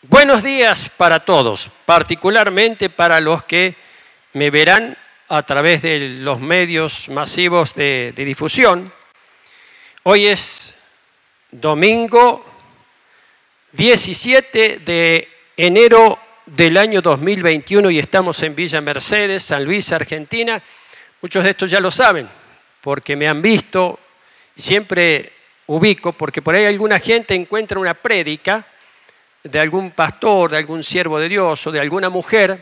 Buenos días para todos, particularmente para los que me verán a través de los medios masivos de difusión. Hoy es domingo 17 de enero del año 2021 y estamos en Villa Mercedes, San Luis, Argentina. Muchos de estos ya lo saben porque me han visto y siempre ubico, porque por ahí alguna gente encuentra una prédica de algún pastor, de algún siervo de Dios o de alguna mujer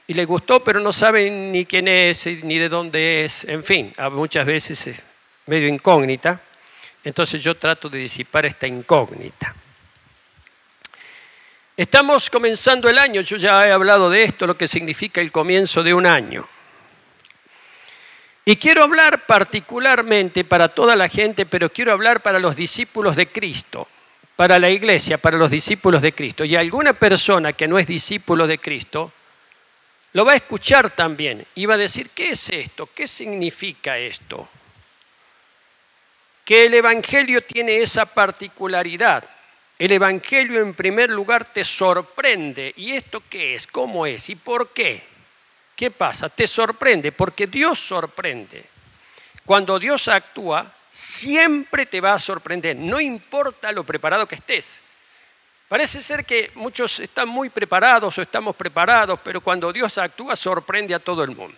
y le gustó, pero no saben ni quién es, ni de dónde es, en fin, muchas veces es medio incógnita. Entonces yo trato de disipar esta incógnita. Estamos comenzando el año, yo ya he hablado de esto, lo que significa el comienzo de un año. Y quiero hablar particularmente para toda la gente, pero quiero hablar para los discípulos de Cristo, para la iglesia, para los discípulos de Cristo. Y alguna persona que no es discípulo de Cristo lo va a escuchar también y va a decir, ¿qué es esto? ¿Qué significa esto? Que el Evangelio tiene esa particularidad. El Evangelio en primer lugar te sorprende. ¿Y esto qué es? ¿Cómo es? ¿Y por qué? ¿Qué pasa? Te sorprende porque Dios sorprende. Cuando Dios actúa, siempre te va a sorprender, no importa lo preparado que estés. Parece ser que muchos están muy preparados o estamos preparados, pero cuando Dios actúa sorprende a todo el mundo.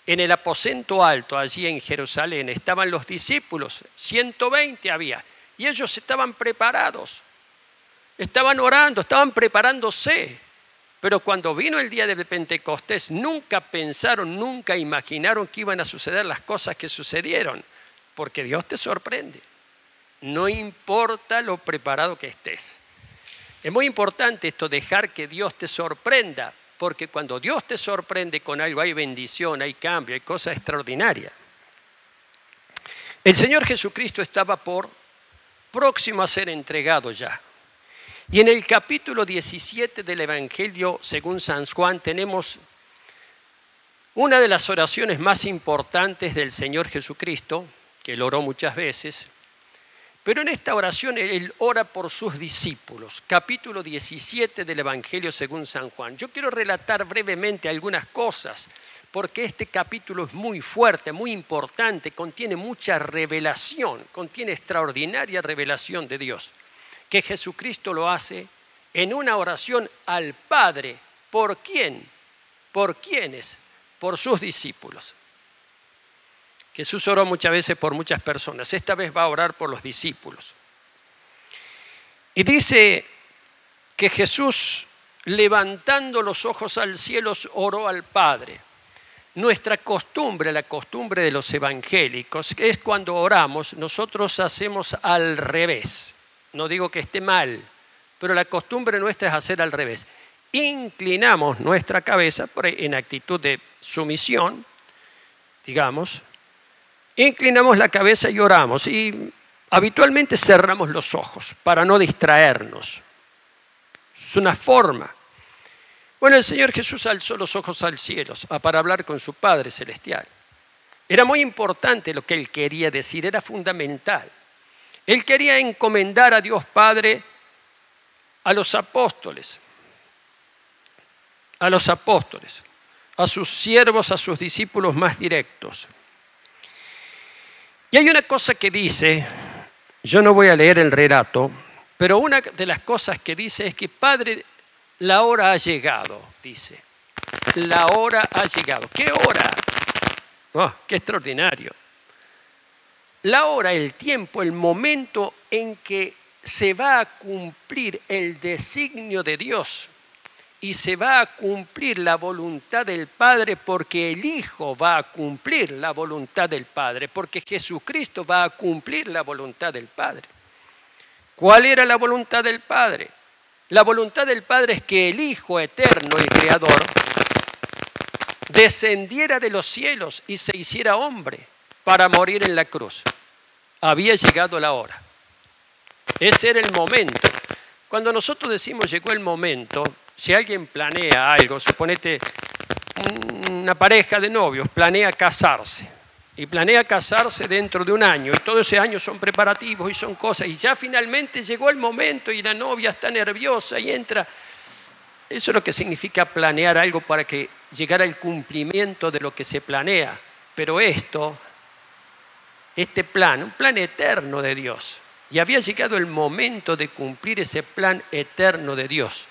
En el aposento alto, allí en Jerusalén, estaban los discípulos, 120 había, y ellos estaban preparados, estaban orando, estaban preparándose. Pero cuando vino el día de Pentecostés, nunca pensaron, nunca imaginaron que iban a suceder las cosas que sucedieron. Porque Dios te sorprende, no importa lo preparado que estés. Es muy importante esto, dejar que Dios te sorprenda, porque cuando Dios te sorprende con algo hay bendición, hay cambio, hay cosas extraordinarias. El Señor Jesucristo estaba próximo a ser entregado ya. Y en el capítulo 17 del Evangelio según San Juan tenemos una de las oraciones más importantes del Señor Jesucristo, que él oró muchas veces, pero en esta oración él ora por sus discípulos. Capítulo 17 del Evangelio según San Juan. Yo quiero relatar brevemente algunas cosas, porque este capítulo es muy fuerte, muy importante, contiene mucha revelación, contiene extraordinaria revelación de Dios, que Jesucristo lo hace en una oración al Padre. ¿Por quién? ¿Por quiénes? Por sus discípulos. Jesús oró muchas veces por muchas personas. Esta vez va a orar por los discípulos. Y dice que Jesús, levantando los ojos al cielo, oró al Padre. Nuestra costumbre, la costumbre de los evangélicos, es cuando oramos, nosotros hacemos al revés. No digo que esté mal, pero la costumbre nuestra es hacer al revés. Inclinamos nuestra cabeza en actitud de sumisión, digamos. Inclinamos la cabeza y oramos y habitualmente cerramos los ojos para no distraernos. Es una forma. Bueno, el Señor Jesús alzó los ojos al cielo para hablar con su Padre Celestial. Era muy importante lo que Él quería decir, era fundamental. Él quería encomendar a Dios Padre a los apóstoles, a sus siervos, a sus discípulos más directos. Y hay una cosa que dice, yo no voy a leer el relato, pero una de las cosas que dice es que Padre, la hora ha llegado, dice. La hora ha llegado. ¿Qué hora? Oh, ¡qué extraordinario! La hora, el tiempo, el momento en que se va a cumplir el designio de Dios y se va a cumplir la voluntad del Padre, porque el Hijo va a cumplir la voluntad del Padre, porque Jesucristo va a cumplir la voluntad del Padre. ¿Cuál era la voluntad del Padre? La voluntad del Padre es que el Hijo eterno, el Creador, descendiera de los cielos y se hiciera hombre para morir en la cruz. Había llegado la hora. Ese era el momento. Cuando nosotros decimos llegó el momento, si alguien planea algo, suponete una pareja de novios planea casarse, y planea casarse dentro de un año, y todo ese año son preparativos y son cosas, y ya finalmente llegó el momento y la novia está nerviosa y entra. Eso es lo que significa planear algo para que llegara al cumplimiento de lo que se planea. Pero este plan, un plan eterno de Dios, y había llegado el momento de cumplir ese plan eterno de Dios,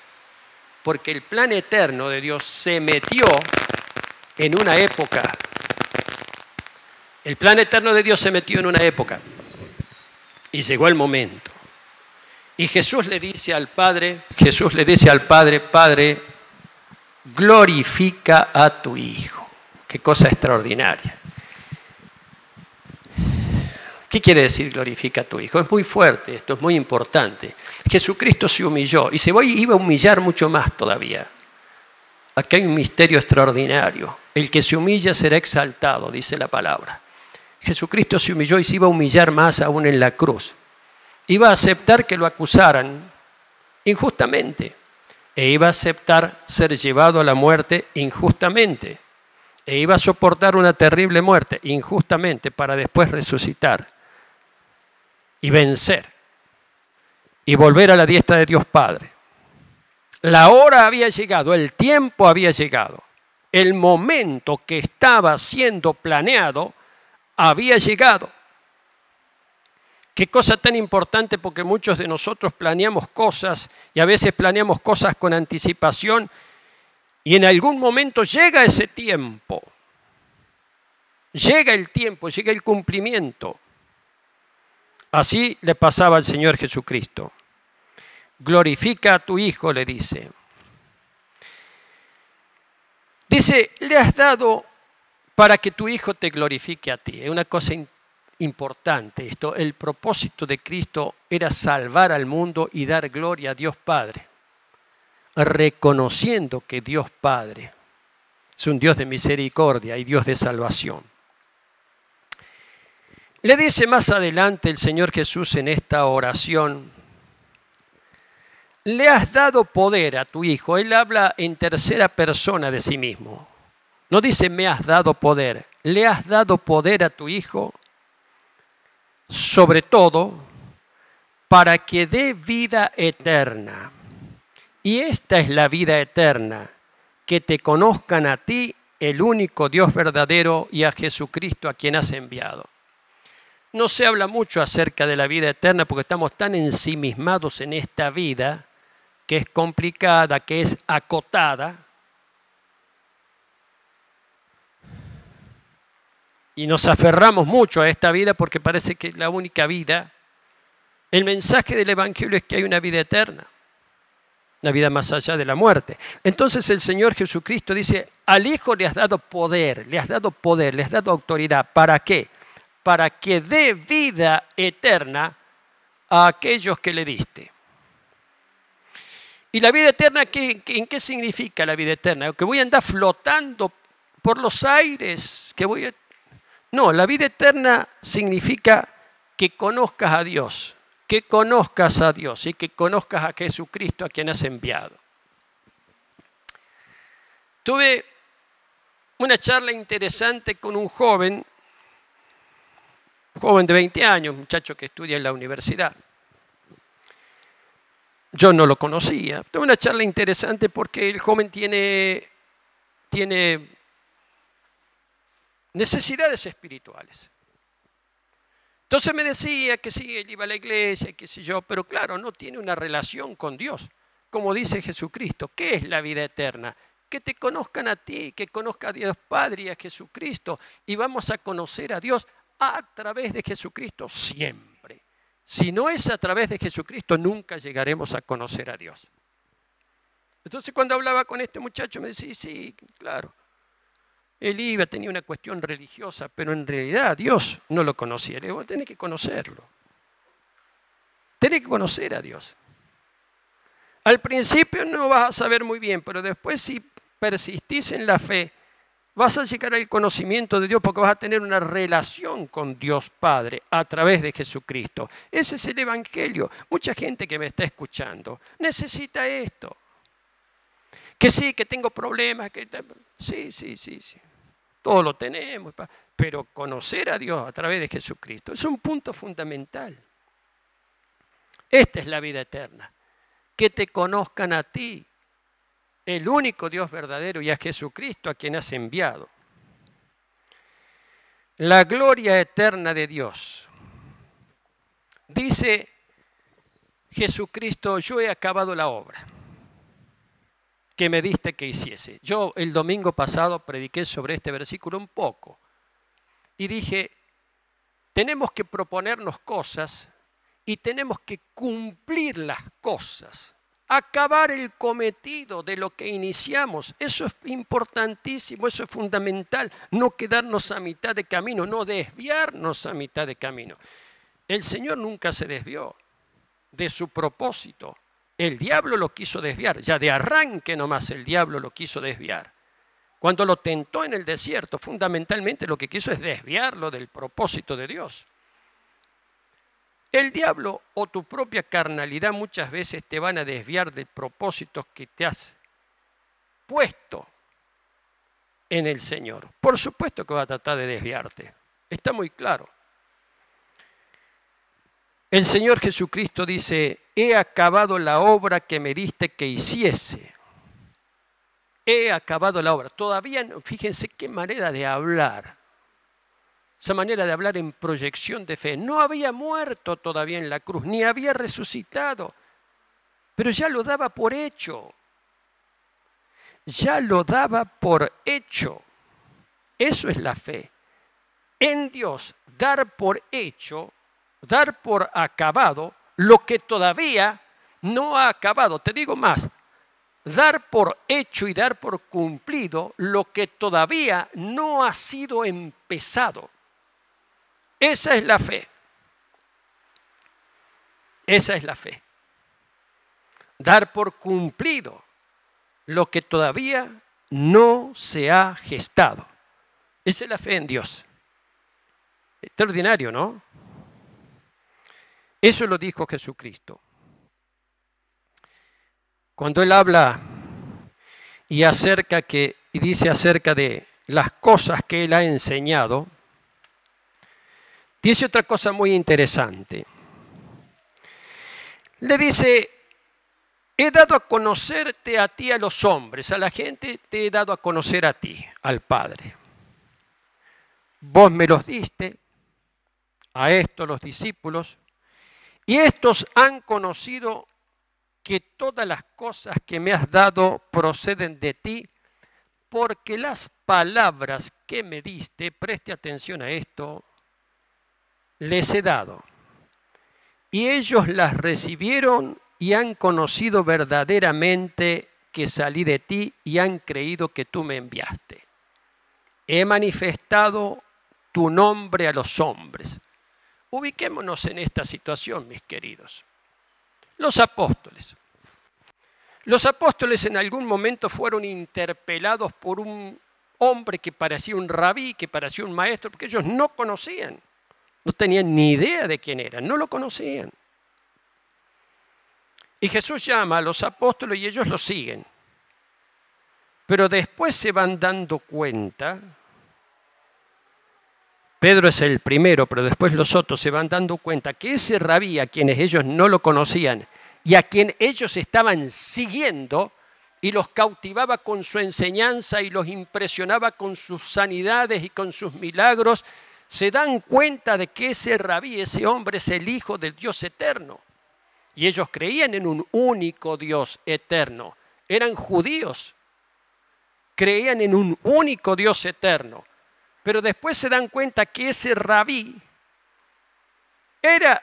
porque el plan eterno de Dios se metió en una época. El plan eterno de Dios se metió en una época y llegó el momento. Y Jesús le dice al Padre, Padre, glorifica a tu Hijo. Qué cosa extraordinaria. ¿Qué quiere decir glorifica a tu Hijo? Es muy fuerte, esto es muy importante. Jesucristo se humilló y se iba a humillar mucho más todavía. Aquí hay un misterio extraordinario. El que se humilla será exaltado, dice la palabra. Jesucristo se humilló y se iba a humillar más aún en la cruz. Iba a aceptar que lo acusaran injustamente. E iba a aceptar ser llevado a la muerte injustamente. E iba a soportar una terrible muerte injustamente para después resucitar y vencer y volver a la diestra de Dios Padre. La hora había llegado, el tiempo había llegado. El momento que estaba siendo planeado había llegado. Qué cosa tan importante, porque muchos de nosotros planeamos cosas y a veces planeamos cosas con anticipación y en algún momento llega ese tiempo. Llega el tiempo, llega el cumplimiento. Así le pasaba al Señor Jesucristo. Glorifica a tu Hijo, le dice. Dice, le has dado para que tu Hijo te glorifique a ti. Es una cosa importante esto. El propósito de Cristo era salvar al mundo y dar gloria a Dios Padre, reconociendo que Dios Padre es un Dios de misericordia y Dios de salvación. Le dice más adelante el Señor Jesús en esta oración, le has dado poder a tu Hijo. Él habla en tercera persona de sí mismo. No dice me has dado poder. Le has dado poder a tu Hijo, sobre todo, para que dé vida eterna. Y esta es la vida eterna, que te conozcan a ti, el único Dios verdadero, y a Jesucristo a quien has enviado. No se habla mucho acerca de la vida eterna porque estamos tan ensimismados en esta vida que es complicada, que es acotada. Y nos aferramos mucho a esta vida porque parece que es la única vida. El mensaje del Evangelio es que hay una vida eterna, una vida más allá de la muerte. Entonces el Señor Jesucristo dice, al Hijo le has dado poder, le has dado autoridad. ¿Para qué? Para que dé vida eterna a aquellos que le diste. ¿Y la vida eterna en qué significa la vida eterna? ¿Que voy a andar flotando por los aires? No, la vida eterna significa que conozcas a Dios, y que conozcas a Jesucristo a quien has enviado. Tuve una charla interesante con un joven de 20 años, un muchacho que estudia en la universidad. Yo no lo conocía. Tuve una charla interesante porque el joven tiene necesidades espirituales. Entonces me decía que sí, él iba a la iglesia, qué sé yo, pero claro, no tiene una relación con Dios. Como dice Jesucristo, ¿qué es la vida eterna? Que te conozcan a ti, que conozca a Dios Padre y a Jesucristo. Y vamos a conocer a Dios a través de Jesucristo siempre. Si no es a través de Jesucristo, nunca llegaremos a conocer a Dios. Entonces cuando hablaba con este muchacho me decía, sí, claro. Él tenía una cuestión religiosa, pero en realidad a Dios no lo conocía. Le digo, tenés que conocerlo. Tenés que conocer a Dios. Al principio no vas a saber muy bien, pero después si persistís en la fe, vas a llegar al conocimiento de Dios porque vas a tener una relación con Dios Padre a través de Jesucristo. Ese es el Evangelio. Mucha gente que me está escuchando necesita esto. Que sí, que tengo problemas. Sí. todo lo tenemos, pero conocer a Dios a través de Jesucristo es un punto fundamental. Esta es la vida eterna, que te conozcan a ti, el único Dios verdadero, y a Jesucristo a quien has enviado. La gloria eterna de Dios. Dice Jesucristo, yo he acabado la obra que me diste que hiciese. Yo el domingo pasado prediqué sobre este versículo un poco y dije, tenemos que proponernos cosas y tenemos que cumplir las cosas, acabar el cometido de lo que iniciamos. Eso es importantísimo, eso es fundamental, no quedarnos a mitad de camino, no desviarnos a mitad de camino. El Señor nunca se desvió de su propósito. El diablo lo quiso desviar, ya de arranque nomás el diablo lo quiso desviar. Cuando lo tentó en el desierto, fundamentalmente lo que quiso es desviarlo del propósito de Dios. El diablo o tu propia carnalidad muchas veces te van a desviar del propósito que te has puesto en el Señor. Por supuesto que va a tratar de desviarte, está muy claro. El Señor Jesucristo dice, he acabado la obra que me diste que hiciese. He acabado la obra. Todavía, no, fíjense qué manera de hablar. Esa manera de hablar en proyección de fe. No había muerto todavía en la cruz, ni había resucitado. Pero ya lo daba por hecho. Ya lo daba por hecho. Eso es la fe. En Dios, dar por hecho, dar por acabado lo que todavía no ha acabado. Te digo más, dar por hecho y dar por cumplido lo que todavía no ha sido empezado. Esa es la fe. Esa es la fe. Dar por cumplido lo que todavía no se ha gestado. Esa es la fe en Dios. Extraordinario, ¿no? Eso lo dijo Jesucristo. Cuando Él habla y dice acerca de las cosas que Él ha enseñado, dice otra cosa muy interesante. Le dice, he dado a conocerte a ti, a los hombres, a la gente te he dado a conocer a ti, al Padre. Vos me los diste, a estos los discípulos, y estos han conocido que todas las cosas que me has dado proceden de ti, porque las palabras que me diste, preste atención a esto, les he dado. Y ellos las recibieron y han conocido verdaderamente que salí de ti y han creído que tú me enviaste. He manifestado tu nombre a los hombres. Ubiquémonos en esta situación, mis queridos. Los apóstoles. Los apóstoles en algún momento fueron interpelados por un hombre que parecía un rabí, que parecía un maestro, porque ellos no conocían, no tenían ni idea de quién era, no lo conocían. Y Jesús llama a los apóstoles y ellos lo siguen. Pero después se van dando cuenta, Pedro es el primero, pero después los otros se van dando cuenta que ese rabí a quienes ellos no lo conocían y a quien ellos estaban siguiendo y los cautivaba con su enseñanza y los impresionaba con sus sanidades y con sus milagros, se dan cuenta de que ese rabí, ese hombre es el Hijo del Dios eterno. Y ellos creían en un único Dios eterno. Eran judíos, creían en un único Dios eterno. Pero después se dan cuenta que ese rabí era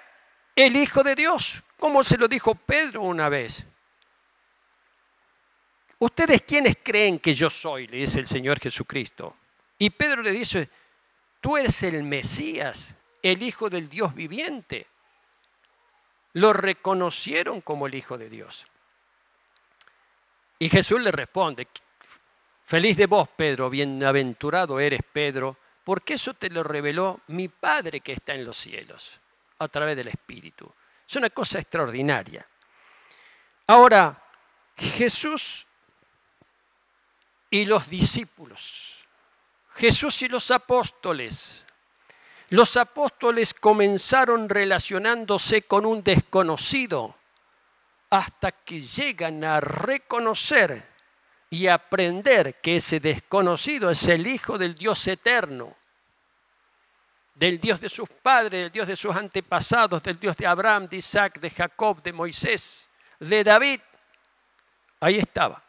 el Hijo de Dios, como se lo dijo Pedro una vez. ¿Ustedes quiénes creen que yo soy?, le dice el Señor Jesucristo. Y Pedro le dice, tú eres el Mesías, el Hijo del Dios viviente. Lo reconocieron como el Hijo de Dios. Y Jesús le responde, feliz de vos, Pedro, bienaventurado eres, Pedro, porque eso te lo reveló mi Padre que está en los cielos, a través del Espíritu. Es una cosa extraordinaria. Ahora, Jesús y los discípulos, Jesús y los apóstoles. Los apóstoles comenzaron relacionándose con un desconocido hasta que llegan a reconocer y aprender que ese desconocido es el Hijo del Dios eterno, del Dios de sus padres, del Dios de sus antepasados, del Dios de Abraham, de Isaac, de Jacob, de Moisés, de David. Ahí estaba,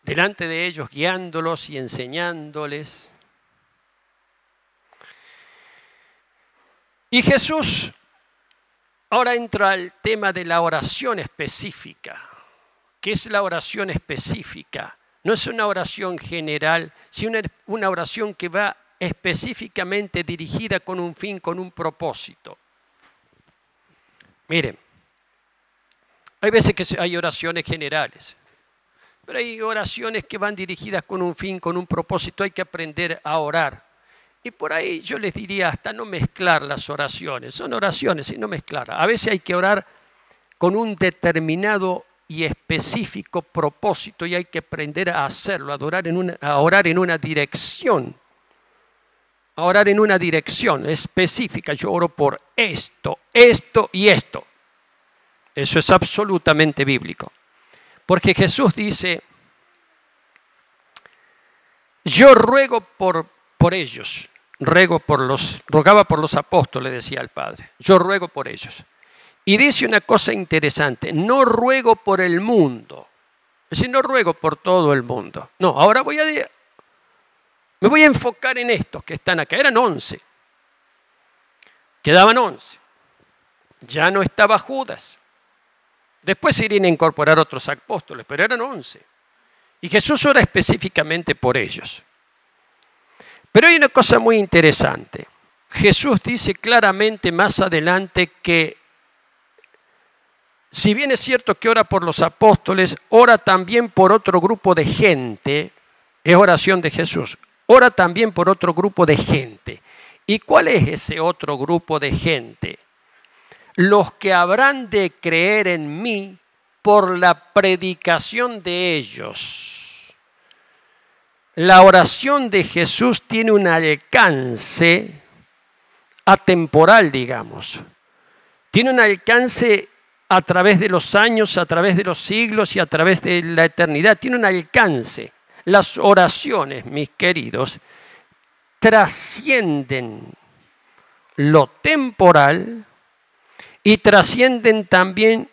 delante de ellos, guiándolos y enseñándoles. Y Jesús ahora entra al tema de la oración específica. ¿Qué es la oración específica? No es una oración general, sino una oración que va específicamente dirigida con un fin, con un propósito. Miren, hay veces que hay oraciones generales, pero hay oraciones que van dirigidas con un fin, con un propósito. Hay que aprender a orar. Y por ahí yo les diría hasta no mezclar las oraciones. Son oraciones y no mezclar. A veces hay que orar con un determinado y específico propósito y hay que aprender a hacerlo, a orar en una dirección. A orar en una dirección específica. Yo oro por esto, esto y esto. Eso es absolutamente bíblico. Porque Jesús dice, yo ruego por ellos, rogaba por los apóstoles, decía el Padre, yo ruego por ellos. Y dice una cosa interesante, no ruego por el mundo, es decir, no ruego por todo el mundo. No, ahora me voy a enfocar en estos que están acá, eran 11, quedaban 11, ya no estaba Judas. Después se irían a incorporar otros apóstoles, pero eran 11. Y Jesús ora específicamente por ellos. Pero hay una cosa muy interesante. Jesús dice claramente más adelante que si bien es cierto que ora por los apóstoles, ora también por otro grupo de gente. Es oración de Jesús. Ora también por otro grupo de gente. ¿Y cuál es ese otro grupo de gente? Los que habrán de creer en mí por la predicación de ellos. La oración de Jesús tiene un alcance atemporal, digamos. Tiene un alcance a través de los años, a través de los siglos y a través de la eternidad. Tiene un alcance. Las oraciones, mis queridos, trascienden lo temporal y trascienden también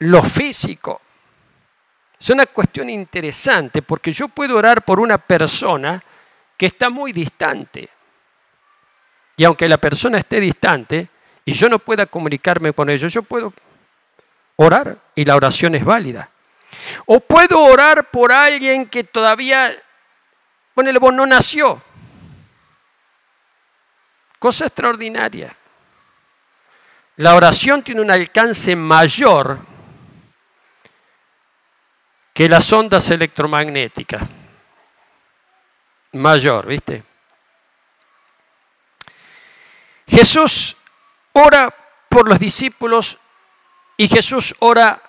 lo físico. Es una cuestión interesante porque yo puedo orar por una persona que está muy distante. Y aunque la persona esté distante y yo no pueda comunicarme con ellos, yo puedo orar y la oración es válida. O puedo orar por alguien que todavía, ponele vos, no nació. Cosa extraordinaria. La oración tiene un alcance mayor que las ondas electromagnéticas. Mayor, ¿viste? Jesús ora por los discípulos y Jesús ora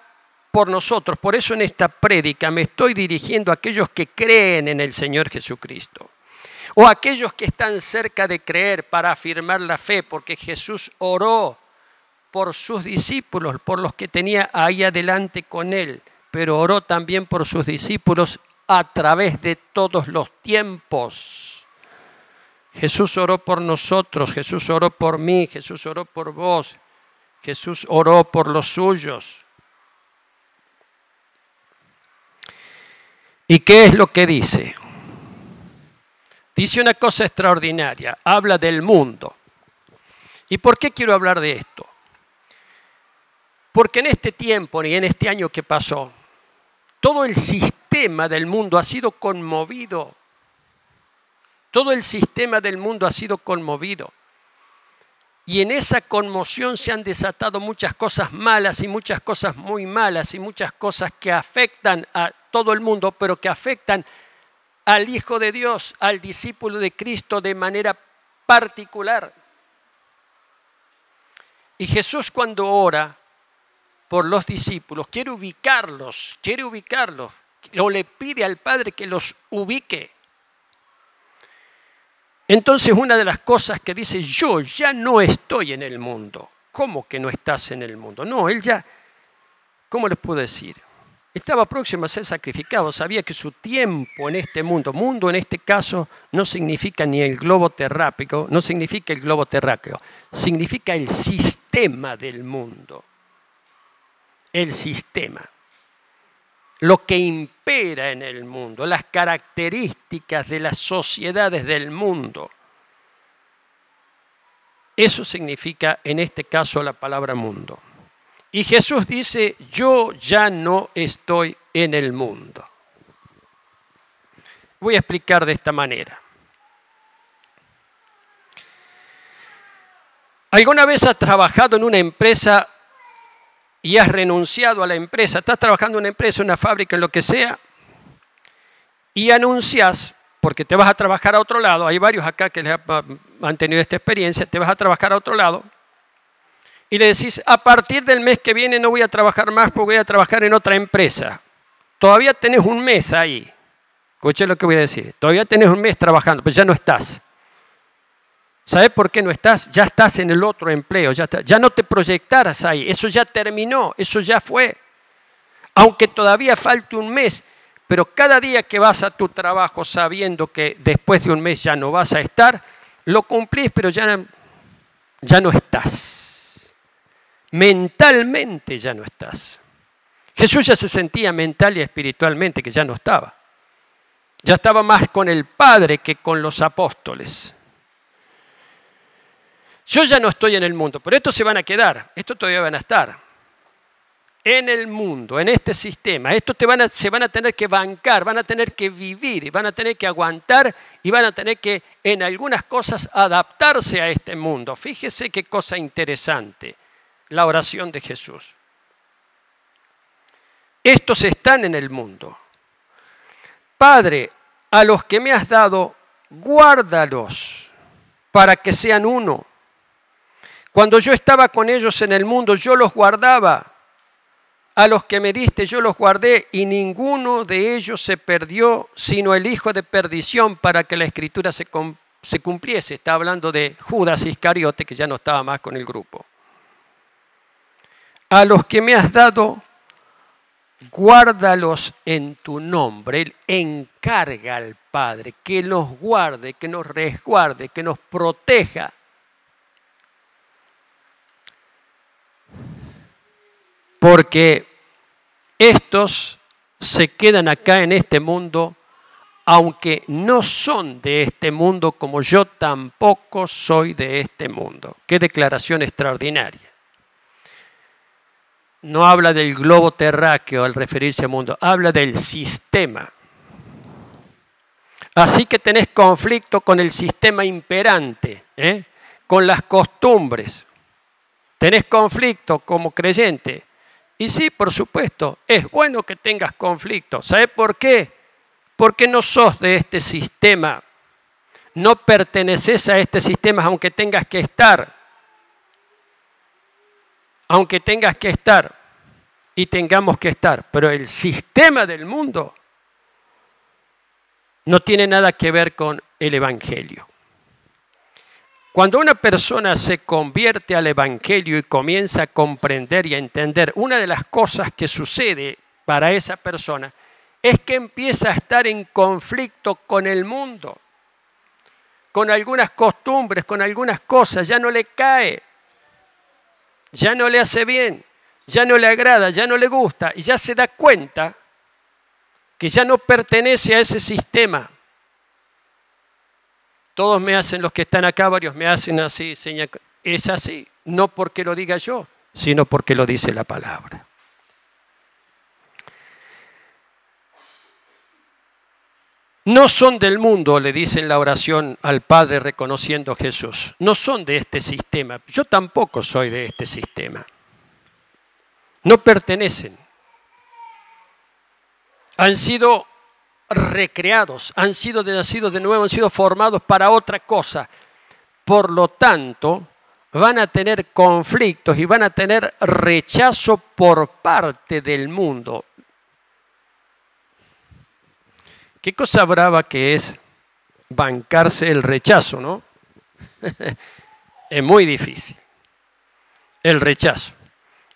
por nosotros. Por eso en esta prédica me estoy dirigiendo a aquellos que creen en el Señor Jesucristo. O a aquellos que están cerca de creer para afirmar la fe, porque Jesús oró por sus discípulos, por los que tenía ahí adelante con él, pero oró también por sus discípulos a través de todos los tiempos. Jesús oró por nosotros, Jesús oró por mí, Jesús oró por vos, Jesús oró por los suyos. ¿Y qué es lo que dice? Dice una cosa extraordinaria, habla del mundo. ¿Y por qué quiero hablar de esto? Porque en este tiempo y en este año que pasó, todo el sistema del mundo ha sido conmovido. Todo el sistema del mundo ha sido conmovido. Y en esa conmoción se han desatado muchas cosas malas y muchas cosas muy malas y muchas cosas que afectan a todo el mundo, pero que afectan al Hijo de Dios, al discípulo de Cristo de manera particular. Y Jesús cuando ora por los discípulos, quiere ubicarlos o le pide al Padre que los ubique. Entonces una de las cosas que dice, yo ya no estoy en el mundo. ¿Cómo que no estás en el mundo? No, él ya, ¿cómo les puedo decir? Estaba próximo a ser sacrificado, sabía que su tiempo en este mundo en este caso no significa ni el globo terráqueo, no significa el globo terráqueo, significa el sistema del mundo. El sistema. Lo que impera en el mundo, las características de las sociedades del mundo. Eso significa en este caso la palabra mundo. Y Jesús dice, yo ya no estoy en el mundo. Voy a explicar de esta manera. ¿Alguna vez has trabajado en una empresa y has renunciado a la empresa? Estás trabajando en una empresa, en una fábrica, en lo que sea, y anuncias, porque te vas a trabajar a otro lado, hay varios acá que les han tenido esta experiencia, te vas a trabajar a otro lado, y le decís, a partir del mes que viene no voy a trabajar más porque voy a trabajar en otra empresa. Todavía tenés un mes ahí. Escuché lo que voy a decir. Todavía tenés un mes trabajando, pero ya no estás. ¿Sabes por qué no estás? Ya estás en el otro empleo, ya no te proyectaras ahí. Eso ya terminó, eso ya fue. Aunque todavía falte un mes, pero cada día que vas a tu trabajo sabiendo que después de un mes ya no vas a estar, lo cumplís, pero ya no estás. Mentalmente ya no estás. Jesús ya se sentía mental y espiritualmente que ya no estaba. Ya estaba más con el Padre que con los apóstoles. Yo ya no estoy en el mundo, pero estos se van a quedar, estos todavía van a estar en el mundo, en este sistema. Estos se van a tener que bancar, van a tener que vivir, van a tener que aguantar y van a tener que en algunas cosas adaptarse a este mundo. Fíjese qué cosa interesante, la oración de Jesús. Estos están en el mundo. Padre, a los que me has dado, guárdalos para que sean uno. Cuando yo estaba con ellos en el mundo, yo los guardaba. A los que me diste, yo los guardé, y ninguno de ellos se perdió, sino el hijo de perdición, para que la escritura se cumpliese. Está hablando de Judas Iscariote, que ya no estaba más con el grupo. A los que me has dado, guárdalos en tu nombre. Él encarga al Padre que nos guarde, que nos resguarde, que nos proteja. Porque estos se quedan acá en este mundo, aunque no son de este mundo, como yo tampoco soy de este mundo. Qué declaración extraordinaria. No habla del globo terráqueo al referirse al mundo, habla del sistema. Así que tenés conflicto con el sistema imperante, con las costumbres. Tenés conflicto como creyente. Y sí, por supuesto, es bueno que tengas conflicto. ¿Sabes por qué? Porque no sos de este sistema. No perteneces a este sistema, aunque tengas que estar. Aunque tengas que estar y tengamos que estar. Pero el sistema del mundo no tiene nada que ver con el Evangelio. Cuando una persona se convierte al Evangelio y comienza a comprender y a entender, una de las cosas que sucede para esa persona es que empieza a estar en conflicto con el mundo, con algunas costumbres, con algunas cosas. Ya no le cae, ya no le hace bien, ya no le agrada, ya no le gusta, y ya se da cuenta que ya no pertenece a ese sistema. Todos me hacen, los que están acá, varios me hacen así, señal. Es así, no porque lo diga yo, sino porque lo dice la palabra. No son del mundo, le dicen la oración al Padre reconociendo a Jesús. No son de este sistema. Yo tampoco soy de este sistema. No pertenecen. Han sido recreados, han sido nacidos de nuevo, han sido formados para otra cosa. Por lo tanto, van a tener conflictos y van a tener rechazo por parte del mundo. Qué cosa brava que es bancarse el rechazo, ¿no? Es muy difícil. El rechazo.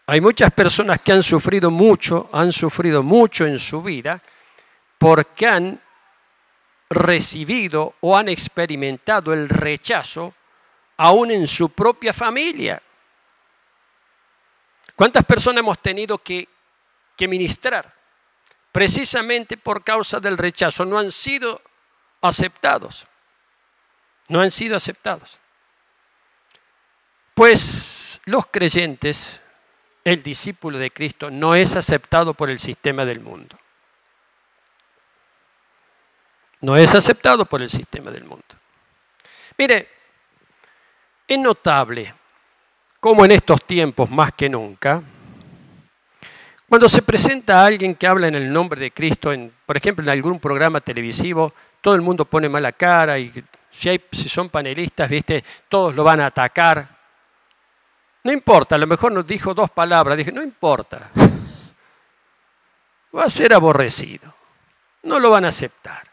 Hay muchas personas que han sufrido mucho en su vida porque han recibido o han experimentado el rechazo aún en su propia familia. ¿Cuántas personas hemos tenido que ministrar precisamente por causa del rechazo? No han sido aceptados. No han sido aceptados. Pues los creyentes, el discípulo de Cristo, no es aceptado por el sistema del mundo. No es aceptado por el sistema del mundo. Mire, es notable cómo en estos tiempos más que nunca, cuando se presenta a alguien que habla en el nombre de Cristo, por ejemplo, en algún programa televisivo, todo el mundo pone mala cara y si son panelistas, ¿viste? Todos lo van a atacar. No importa, a lo mejor nos dijo 2 palabras, dije, no importa. Va a ser aborrecido. No lo van a aceptar.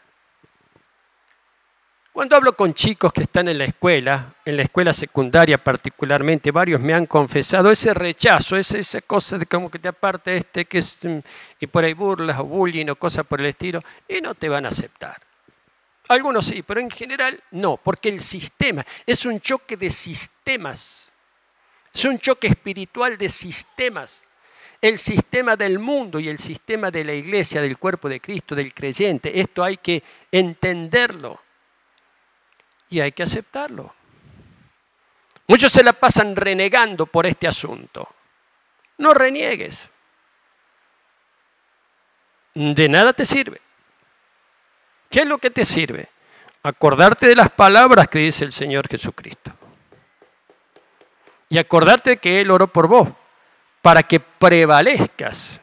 Cuando hablo con chicos que están en la escuela secundaria particularmente, varios me han confesado ese rechazo, esa cosa de como que te aparte que es, y por ahí burlas o bullying o cosas por el estilo, y no te van a aceptar. Algunos sí, pero en general no, porque el sistema es un choque de sistemas, es un choque espiritual de sistemas. El sistema del mundo y el sistema de la iglesia, del cuerpo de Cristo, del creyente, esto hay que entenderlo. Y hay que aceptarlo. Muchos se la pasan renegando por este asunto. No reniegues. De nada te sirve. ¿Qué es lo que te sirve? Acordarte de las palabras que dice el Señor Jesucristo. Y acordarte que Él oró por vos, para que prevalezcas.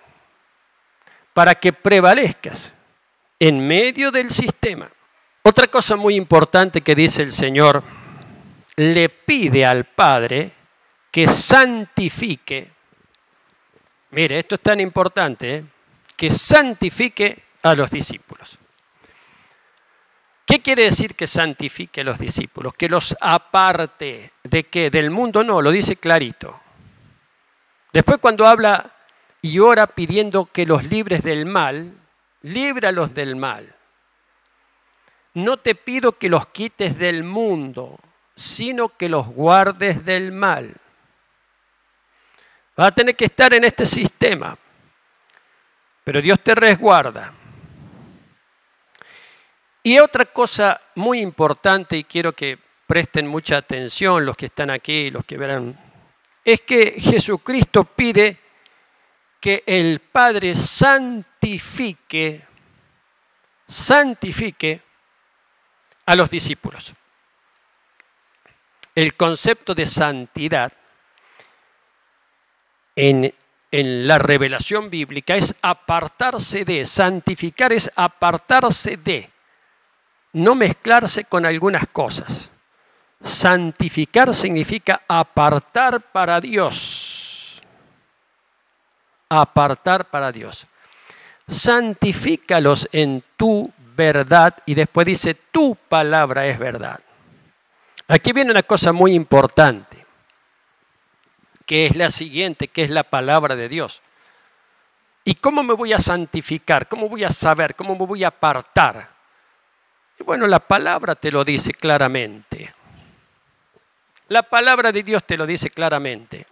Para que prevalezcas en medio del sistema. Otra cosa muy importante que dice el Señor, le pide al Padre que santifique, mire, esto es tan importante, que santifique a los discípulos. ¿Qué quiere decir que santifique a los discípulos? Que los aparte. ¿De qué? Del mundo no, lo dice clarito. Después cuando habla y ora pidiendo que los libres del mal, líbralos del mal. No te pido que los quites del mundo, sino que los guardes del mal. Vas a tener que estar en este sistema, pero Dios te resguarda. Y otra cosa muy importante, y quiero que presten mucha atención los que están aquí, los que verán, es que Jesucristo pide que el Padre santifique a los discípulos. El concepto de santidad en la revelación bíblica es apartarse de, santificar es apartarse de, no mezclarse con algunas cosas. Santificar significa apartar para Dios. Apartar para Dios. Santifícalos en tu verdad, y después dice, tu palabra es verdad. Aquí viene una cosa muy importante, que es la siguiente, que es la palabra de Dios. ¿Y cómo me voy a santificar? ¿Cómo voy a saber? ¿Cómo me voy a apartar? Y bueno, la palabra te lo dice claramente. La palabra de Dios te lo dice claramente.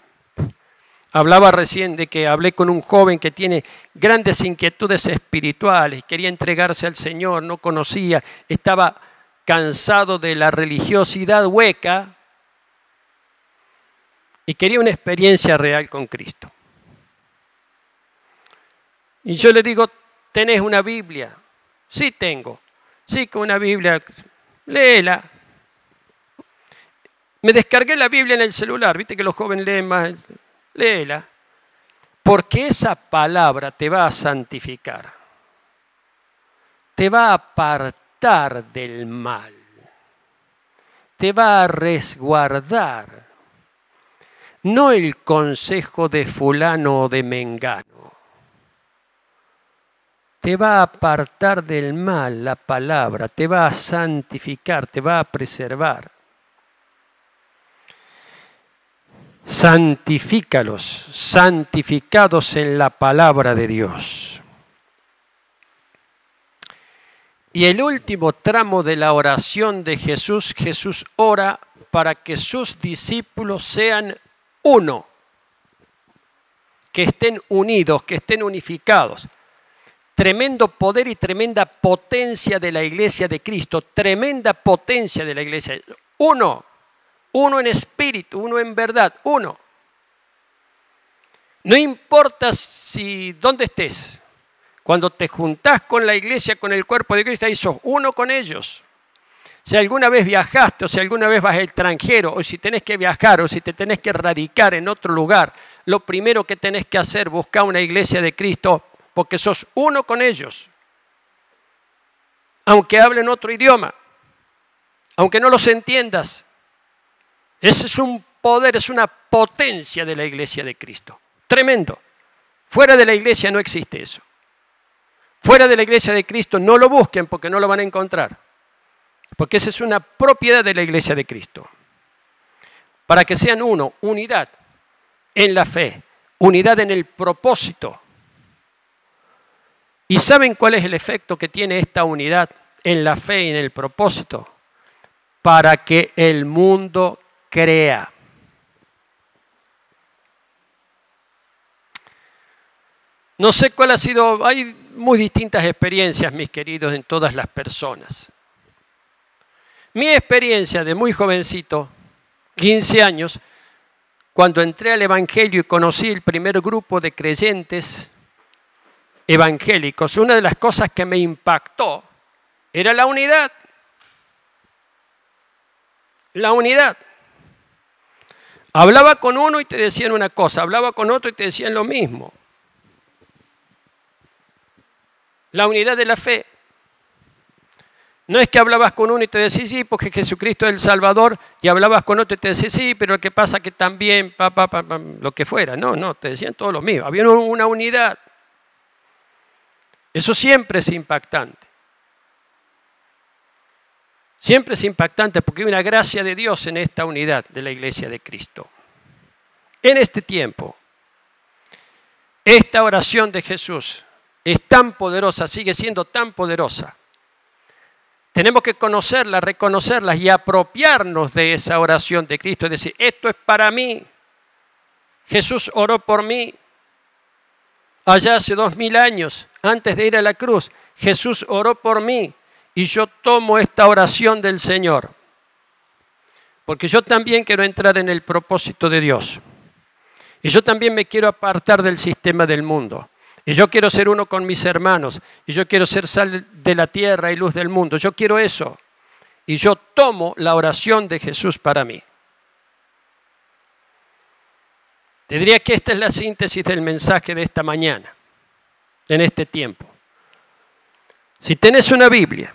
Hablaba recién de que hablé con un joven que tiene grandes inquietudes espirituales, quería entregarse al Señor, no conocía, estaba cansado de la religiosidad hueca y quería una experiencia real con Cristo. Y yo le digo, ¿tenés una Biblia? Sí tengo. Sí, con una Biblia, léela. Me descargué la Biblia en el celular, viste que los jóvenes leen más. Léela, porque esa palabra te va a santificar, te va a apartar del mal, te va a resguardar, no el consejo de fulano o de mengano, te va a apartar del mal la palabra, te va a santificar, te va a preservar. Santifícalos, santificados en la palabra de Dios. Y el último tramo de la oración de Jesús, Jesús ora para que sus discípulos sean uno, que estén unidos, que estén unificados. Tremendo poder y tremenda potencia de la iglesia de Cristo, tremenda potencia de la iglesia. Uno en espíritu, uno en verdad, uno. No importa dónde estés, cuando te juntás con la iglesia, con el cuerpo de Cristo, ahí sos uno con ellos. Si alguna vez viajaste, o si alguna vez vas al extranjero, o si tenés que viajar, o si te tenés que radicar en otro lugar, lo primero que tenés que hacer, buscar una iglesia de Cristo, porque sos uno con ellos. Aunque hablen otro idioma, aunque no los entiendas. Ese es un poder, es una potencia de la iglesia de Cristo. Tremendo. Fuera de la iglesia no existe eso. Fuera de la iglesia de Cristo no lo busquen porque no lo van a encontrar. Porque esa es una propiedad de la iglesia de Cristo. Para que sean uno, unidad en la fe, unidad en el propósito. ¿Y saben cuál es el efecto que tiene esta unidad en la fe y en el propósito? Para que el mundo crea. No sé cuál ha sido, hay muy distintas experiencias, mis queridos, en todas las personas. Mi experiencia de muy jovencito, 15 años, cuando entré al Evangelio y conocí el primer grupo de creyentes evangélicos, una de las cosas que me impactó era la unidad. La unidad. Hablaba con uno y te decían una cosa, hablaba con otro y te decían lo mismo. La unidad de la fe. No es que hablabas con uno y te decís sí, porque Jesucristo es el Salvador, y hablabas con otro y te decís sí, pero lo que pasa que también, lo que fuera. No, te decían todo lo mismo. Había una unidad. Eso siempre es impactante. Siempre es impactante porque hay una gracia de Dios en esta unidad de la iglesia de Cristo. En este tiempo, esta oración de Jesús es tan poderosa, sigue siendo tan poderosa. Tenemos que conocerla, reconocerla y apropiarnos de esa oración de Cristo. Es decir, esto es para mí. Jesús oró por mí. Allá hace 2000 años, antes de ir a la cruz, Jesús oró por mí. Y yo tomo esta oración del Señor. Porque yo también quiero entrar en el propósito de Dios. Y yo también me quiero apartar del sistema del mundo. Y yo quiero ser uno con mis hermanos. Y yo quiero ser sal de la tierra y luz del mundo. Yo quiero eso. Y yo tomo la oración de Jesús para mí. Te diría que esta es la síntesis del mensaje de esta mañana, en este tiempo. Si tenés una Biblia,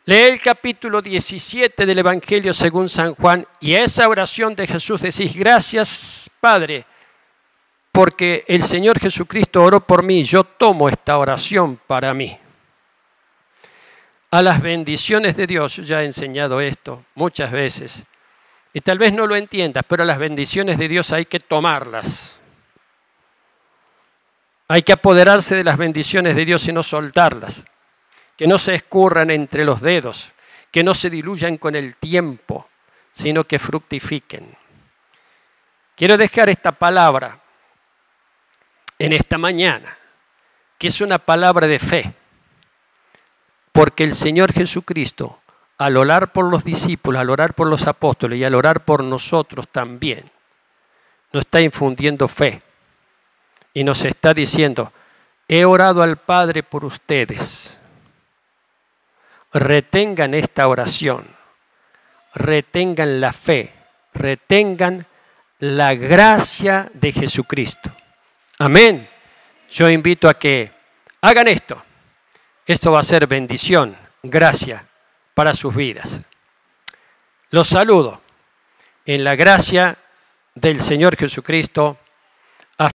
lee el capítulo 17 del Evangelio según San Juan y a esa oración de Jesús decís, gracias Padre, porque el Señor Jesucristo oró por mí, yo tomo esta oración para mí. A las bendiciones de Dios, yo ya he enseñado esto muchas veces, y tal vez no lo entiendas, pero a las bendiciones de Dios hay que tomarlas. Hay que apoderarse de las bendiciones de Dios y no soltarlas. Que no se escurran entre los dedos, que no se diluyan con el tiempo, sino que fructifiquen. Quiero dejar esta palabra en esta mañana, que es una palabra de fe, porque el Señor Jesucristo, al orar por los discípulos, al orar por los apóstoles y al orar por nosotros también, nos está infundiendo fe y nos está diciendo, he orado al Padre por ustedes. Retengan esta oración, retengan la fe, retengan la gracia de Jesucristo. Amén. Yo invito a que hagan esto. Esto va a ser bendición, gracia para sus vidas. Los saludo en la gracia del Señor Jesucristo.